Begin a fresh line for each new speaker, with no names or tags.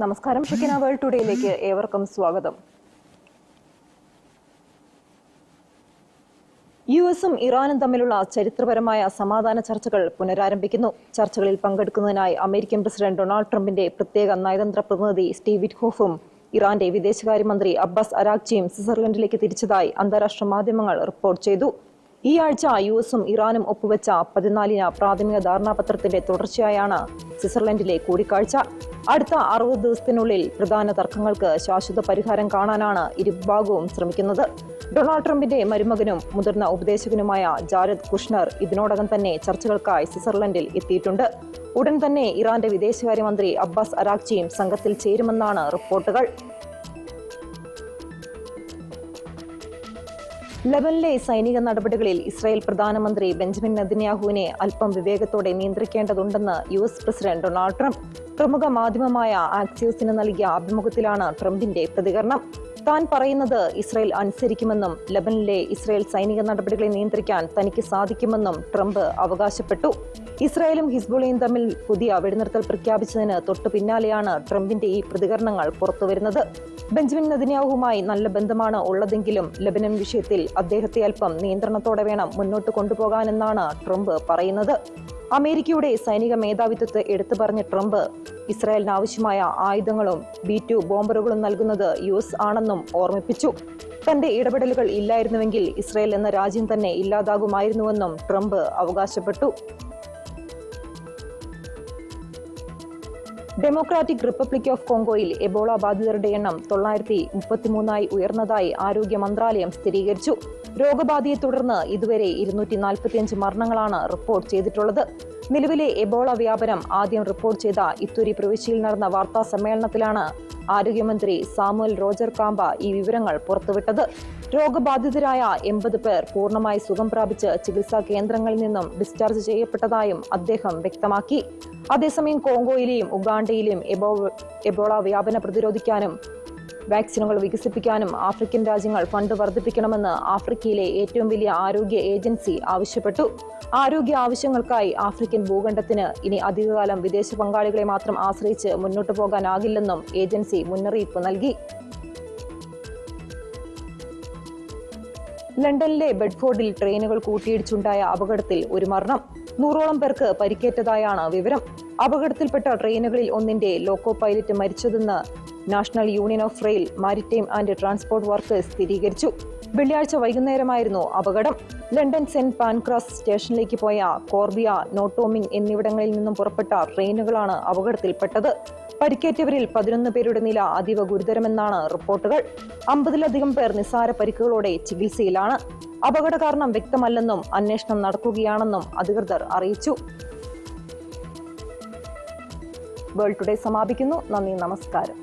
നമസ്കാരം. Shekinah world ടുഡേയിലേക്ക് ഏവർക്കും സ്വാഗതം. യുഎസും ഇറാനും തമ്മിലുള്ള ചരിത്രപരമായ സമാധാന ചർച്ചകൾ പുനരാരംഭിക്കുന്നു. ചർച്ചകളിൽ പങ്കെടുക്കുന്നതിനായി അമേരിക്കൻ പ്രസിഡന്റ് ഡൊണാൾഡ് ട്രംപിന്റെ പ്രത്യേക നയതന്ത്ര പ്രതിനിധി സ്റ്റീവ് വിറ്റ്കോഫും ഇറാന്റെ വിദേശകാര്യമന്ത്രി അബ്ബാസ് അരാഗ്ചിയും സ്വിറ്റ്സർലൻഡിലേക്ക് തിരിച്ചതായി അന്താരാഷ്ട്ര മാധ്യമങ്ങൾ റിപ്പോർട്ട് ചെയ്തു. ഈ ആഴ്ച യുഎസും ഇറാനും ഒപ്പുവെച്ച 14 പ്രാഥമിക ധാരണാപത്രത്തിന്റെ തുടർച്ചയായാണ് സ്വിറ്റ്സർലൻഡിലെ കൂടിക്കാഴ്ച. അടുത്ത 60 ദിവസത്തിനുള്ളിൽ പ്രധാന തർക്കങ്ങൾക്ക് ശാശ്വത പരിഹാരം കാണാനാണ് ഇരുഭാഗവും ശ്രമിക്കുന്നത്. ഡൊണാൾഡ് ട്രംപിന്റെ മരുമകനും മുതിർന്ന ഉപദേശകനുമായ ജാരദ് കുഷ്ണർ ഇതിനോടകം തന്നെ ചർച്ചകൾക്കായി സ്വിറ്റ്സർലൻഡിൽ എത്തിയിട്ടുണ്ട്. ഉടൻ തന്നെ ഇറാന്റെ വിദേശകാര്യമന്ത്രി അബ്ബാസ് അരാഗ്ചിയും സംഘത്തിൽ ചേരുമെന്നാണ് റിപ്പോർട്ടുകൾ. ലെബനിലെ സൈനിക നടപടികളിൽ ഇസ്രായേൽ പ്രധാനമന്ത്രി ബെഞ്ചമിൻ നെതന്യാഹുവിനെ അല്പം വിവേകത്തോടെ നിയന്ത്രിക്കേണ്ടതുണ്ടെന്ന് യുഎസ് പ്രസിഡന്റ് ഡൊണാൾഡ് ട്രംപ് പ്രമുഖ മാധ്യമമായ ആക്സിയോസിന് നൽകിയ അഭിമുഖത്തിലാണ് ട്രംപിന്റെ പ്രതികരണം. താൻ പറയുന്നത് ഇസ്രായേൽ അനുസരിക്കുമെന്നും ലെബനിലെ ഇസ്രായേൽ സൈനിക നടപടികളെ നിയന്ത്രിക്കാൻ തനിക്ക് സാധിക്കുമെന്നും ട്രംപ് അവകാശപ്പെട്ടു. ഇസ്രായേലും ഹിസ്ബുള്ളയും തമ്മിൽ പുതിയ വെടിനിർത്തൽ പ്രഖ്യാപിച്ചതിന് തൊട്ടു പിന്നാലെയാണ് ട്രംപിന്റെ ഈ പ്രതികരണങ്ങൾ പുറത്തുവരുന്നത്. ബെഞ്ചമിൻ നെതന്യാഹുവുമായി നല്ല ബന്ധമാണ് ഉള്ളതെങ്കിലും ലെബനൻ വിഷയത്തിൽ അദ്ദേഹത്തെ അല്പം നിയന്ത്രണത്തോടെ വേണം മുന്നോട്ട് കൊണ്ടുപോകാനെന്നാണ് ട്രംപ് പറയുന്നത്. അമേരിക്കയുടെ സൈനിക മേധാവിത്വത്തെ എടുത്തു പറഞ്ഞ ട്രംപ് ഇസ്രായേലിന് ആവശ്യമായ ആയുധങ്ങളും B-2 ബോംബറുകളും നൽകുന്നത് യുഎസ് ആണെന്നും ഓർമ്മിപ്പിച്ചു. തന്റെ ഇടപെടലുകൾ ഇല്ലായിരുന്നുവെങ്കിൽ ഇസ്രായേൽ എന്ന രാജ്യം തന്നെ ഇല്ലാതാകുമായിരുന്നുവെന്നും ട്രംപ് അവകാശപ്പെട്ടു. ഡെമോക്രാറ്റിക് റിപ്പബ്ലിക് ഓഫ് കോങ്കോയിൽ എബോള ബാധിതരുടെ എണ്ണം 933 ഉയർന്നതായി ആരോഗ്യ മന്ത്രാലയം സ്ഥിരീകരിച്ചു. രോഗബാധയെ തുടർന്ന് ഇതുവരെ 245 മരണങ്ങളാണ് റിപ്പോർട്ട് ചെയ്തിട്ടുള്ളത്. നിലവിലെ എബോള വ്യാപനം ആദ്യം റിപ്പോർട്ട് ചെയ്ത ഇത്വരി പ്രവിശ്യയിൽ നടന്ന വാർത്താ സമ്മേളനത്തിലാണ് ആരോഗ്യമന്ത്രി സാമുവൽ റോജർ കാമ്പ ഈ വിവരങ്ങൾ പുറത്തുവിട്ടത്. രോഗബാധിതരായ 80 പേർ പൂർണ്ണമായി സുഖം പ്രാപിച്ച് ചികിത്സാ കേന്ദ്രങ്ങളിൽ നിന്നും ഡിസ്ചാർജ് ചെയ്യപ്പെട്ടതായും അദ്ദേഹം വ്യക്തമാക്കി. അതേസമയം കോങ്കോയിലെയും ഉഗാണ്ടയിലെയും എബോള വ്യാപനം പ്രതിരോധിക്കാനും വാക്സിനുകൾ വികസിപ്പിക്കാനും ആഫ്രിക്കൻ രാജ്യങ്ങൾ ഫണ്ട് വർദ്ധിപ്പിക്കണമെന്ന് ആഫ്രിക്കയിലെ ഏറ്റവും വലിയ ആരോഗ്യ ഏജൻസി ആവശ്യപ്പെട്ടു. ആരോഗ്യ ആവശ്യങ്ങൾക്കായി ആഫ്രിക്കൻ ഭൂഖണ്ഡത്തിന് ഇനി അധികകാലം വിദേശ പങ്കാളികളെ മാത്രം ആശ്രയിച്ച് മുന്നോട്ടു പോകാനാകില്ലെന്നും ഏജൻസി മുന്നറിയിപ്പ് നൽകി. ലണ്ടനിലെ ബെഡ്ഫോർഡിൽ ട്രെയിനുകൾ കൂട്ടിയിടിച്ചുണ്ടായ അപകടത്തിൽ ഒരു മരണം, 100ഓളം പേർക്ക് പരിക്കേറ്റതായാണ് വിവരം. അപകടത്തിൽപ്പെട്ട ട്രെയിനുകളിൽ ഒന്നിന്റെ ലോക്കോ പൈലറ്റ് മരിച്ചതെന്ന് national union of rail, maritime and transport workers സ്ഥിരീകരിച്ചു. വെള്ളിയാഴ്ച വൈകുന്നേരമായിരുന്നു അപകടം. ലണ്ടൻ സെന്റ് പാൻക്രാസ് സ്റ്റേഷനിലേക്ക് പോയ കോർബിയ, നോട്ടോമിംഗ് എന്നിവിടങ്ങളിൽ നിന്നും പുറപ്പെട്ട ട്രെയിനുകളാണ് അപകടത്തിൽപ്പെട്ടത്. പരിക്കേറ്റവരിൽ 11 പേരുടെ നില അതീവ ഗുരുതരമെന്നാണ് റിപ്പോർട്ടുകൾ. 50-ലധികം പേർ നിസ്സാര പരിക്കുകളോടെ ചികിത്സയിലാണ്. അപകട കാരണം വ്യക്തമല്ലെന്നും അന്വേഷണം നടക്കുകയാണെന്നും അധികൃതർ അറിയിച്ചു. വേൾഡ് ടുഡേ സമാപിക്കുന്നു. നന്ദി, നമസ്കാരം.